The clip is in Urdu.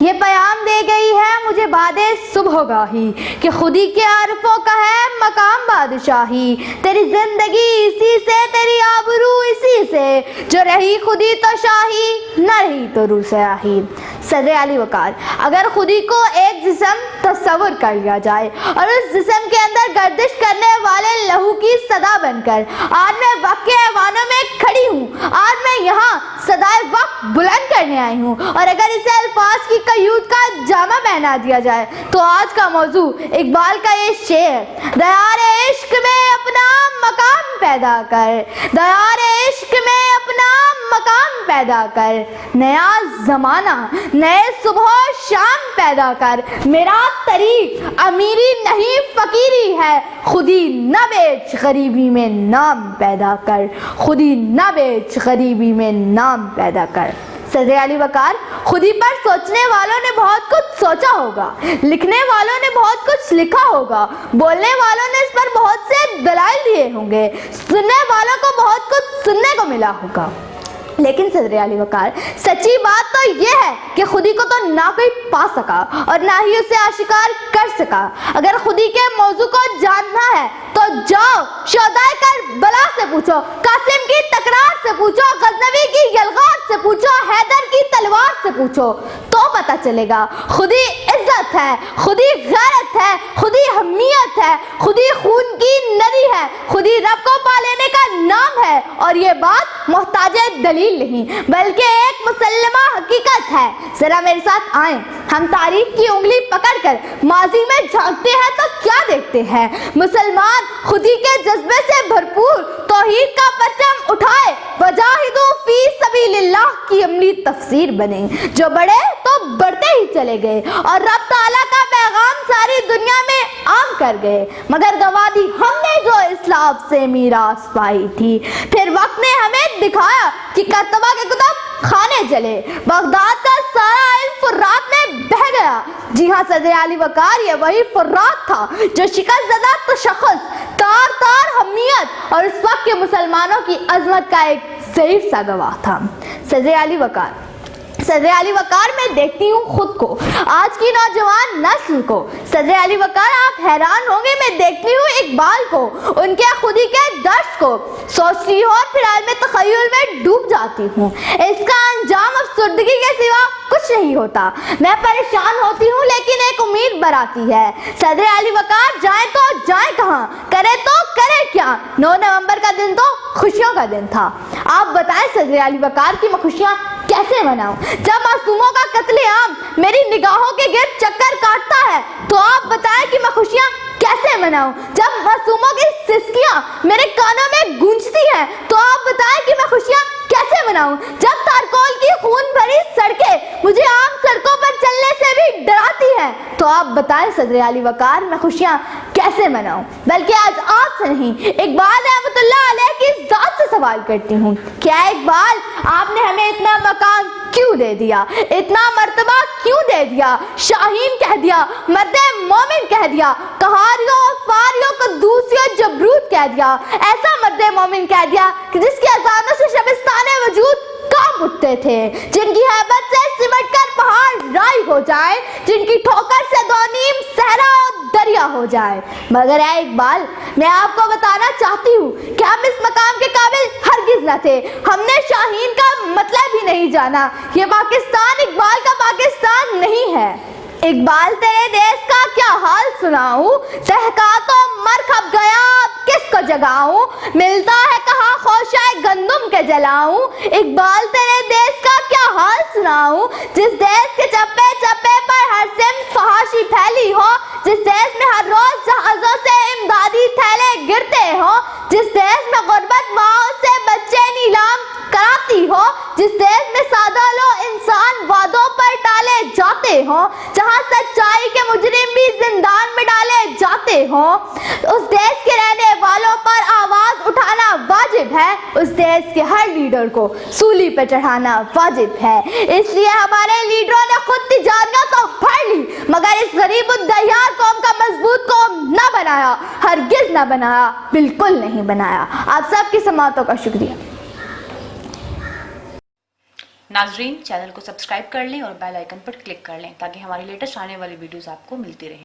یہ پیام دے گئی ہے مجھے بعد صبح گاہی کہ خودی کے عارفوں کا ہے مقام بادشاہی. تیری زندگی اسی سے، تیری آبرو اسی سے، جو رہی خودی تو شاہی نہ رہی تو روح سیاہی. صدر علی وقار. اگر خودی کو ایک جسم تصور کر لیا جائے اور اس جسم کے اندر گردش کرنے والے لہو کی صدا بن کر آج میں وقت کے ایوانوں میں کھڑی ہوں، آج میں یہاں صدائے وقت بلند کرنے آئی ہوں، اور اگر اسے الفاظ کی قیود کا جامہ پہنا دیا جائے تو آج کا موضوع اقبال کا یہ شعر: دیار عشق میں اپنا مقام پیدا کر، دیار عشق میں اپنا مقام پیدا کر، نیا زمانہ نئے صبح و شام پیدا کر. میرا طریق امیری نہیں فقیری ہے، خودی نہ بیچ غریبی میں نام پیدا کر، خودی نہ بیچ غریبی میں نام پیدا کر. صدر علی وقار. خودی پر سوچنے والوں نے بہت کچھ سوچا ہوگا، لکھنے والوں نے بہت کچھ لکھا ہوگا، بولنے والوں نے اس پر بہت سے دلائل دیے ہوں گے، سننے والوں کو بہت کچھ سننے کو ملا ہوگا. لیکن صدر علی وقار، سچی بات تو یہ ہے کہ خودی کو تو نہ کوئی پا سکا اور نہ ہی اسے آشکار کر سکا. اگر خودی کے موضوع کو جاننا ہے تو جاؤ شہدائے کربلا سے پوچھو، قاسم کی تکرار سے پوچھو، غزنوی کی یلغار سے پوچھو، حیدر کی تلوار سے پوچھو، تو پتہ چلے گا. خودی عزت ہے، خودی غیرت ہے، خودی حمیت ہے، خودی خون کی ندی ہے، خودی رب کو پا لینے کا نام ہے. اور یہ بات محتاج دلیل نہیں بلکہ ایک مسلمہ حقیقت ہے. ذرا میرے ساتھ آئیں، ہم تاریخ کی انگلی پکڑ کر ماضی میں جھانکتے ہیں تو کیا دیکھتے ہیں؟ مسلمان خودی کے جذبے سے بھرپور توحید کا پرچم اٹھائے، وجاہدوا فی سبیل اللہ کی عملی تفسیر بنے. جو بڑھے تو بڑھتے ہی چلے گئے اور رب تعالیٰ کا پیغام ساری دنیا میں عام کر گئے، مگر گنوا دی ہم نے جو اسلاف سے میراث پائی تھی. پھر وقت نے ہمیں دکھایا کہ کرتبہ کے کتب خانے چلے، بغداد کا سارا علم فرات میں بہہ گیا. جی ہاں صدر علی وقار، یہ وہی فرات تھا جو شکست زدہ تشخص، تار تار حمیت اور اس وقت کے مسلمانوں کی عظمت کا ایک ضعیف سا گواہ تھا. صدر علی وقار. صدر علی وقار، میں دیکھتی ہوں خود کو، آج کی نوجوان نسل کو. صدر علی وقار، آپ حیران ہوں گے، میں دیکھتی ہوں اقبال کو، ان کے خودی کے درس کو، سوچتی ہوں اور پھر عالم تخیل میں ڈوب جاتی ہوں. اس کا انجام افسردگی کے سوا کچھ نہیں ہوتا. میں پریشان ہوتی ہوں لیکن ایک امید براتی ہے. صدر علی وقار، جائیں تو جائیں کہاں، کرے تو کرے کیا؟ 9 نومبر کا دن تو خوشیوں کا دن تھا. آپ بتائیں صدر علی وقار کی میں خوشیاں کیسے مناؤں؟ جب معصوموں کا قتل عام میری نگاہوں کے گرد چکر کاٹتا ہے تو آپ بتائیں کہ میں خوشیاں کیسے مناؤں؟ جب معصوموں کی سسکیاں میرے کانوں میں گونجتی ہیں تو آپ بتائیں کہ میں خوشیاں کیسے مناؤں؟ جب تارکول کی خون بھری سڑکیں مجھے عام سڑکوں پر چلنے سے بھی ڈراتی ہیں تو آپ بتائیں صدر علی وقار میں خوشیاں کیسے مناؤں؟ بلکہ آج آپ سے نہیں، اقبال رحمۃ اللہ علیہ کی ذات سے سوال کرتی ہوں. کیا اقبال، آپ نے ہمیں اتنا مقام کیوں دے دیا، اتنا مرتبہ کیوں دے دیا؟ شاہین کہہ دیا، مرد مومن کہہ دیا، قہاریوں فاریوں قدوسیوں جبروت کہہ دیا، ایسا مرد مومن کہہ دیا کہ جس کی اذانوں سے شبستان وجود کام اٹھتے تھے، جن کی ہیبت سے سمٹ کر پہاڑ رائی ہو جائے، جن کی ٹھوکر سے دو نیم صحرا اور دریا ہو جائے. مگر اے اقبال، میں آپ کو بتانا چاہتی ہوں کہ ہم اس مقام کے قابل ہرگز نہ تھے. ہم نے شاہین کا مطلب ہی نہیں جانا. یہ پاکستان اقبال کا پاکستان نہیں ہے. اقبال، تیرے دیس کا کیا حال سناؤں، تحقیقات و مر کھپ گیا اب کس کو جگاؤں، ملتا ہے کہاں خوشائے گندم کے جلاؤں. اقبال، تیرے دیس کا کیا حال سناؤں، جس دیس کے چپے چپے پر ہر سمت فحاشی پھیلی ہو، جس دیس میں ہر روز جہازوں سے امدادی تھیلے گرتے ہو، جس دیس میں غربت ماؤں سے بچے نیلام کراتی ہو، جس دیس میں سادہ لو انسان وعدوں پر ڈالے جاتے ہوں، جہاں سچائی کے مجرم بھی زندان میں ڈالے جاتے ہوں. اس دیس کے رہنے والوں پر آواز اٹھانا واجب ہے، اس دیس کے ہر لیڈر کو سولی پہ چڑھانا واجب ہے. اس لیے ہمارے لیڈروں نے خود تجاریاں تو پھاڑ لی مگر اس غریب الدیار قوم کا مضبوط قوم نہ بنایا، ہرگز نہ بنایا، بالکل نہیں بنایا. آپ سب کی سماعتوں کا شکریہ. ناظرین چینل کو سبسکرائب کر لیں اور بیل آئیکن پر کلک کر لیں تاکہ ہماری لیٹسٹ آنے والی ویڈیوز آپ کو ملتی رہیں.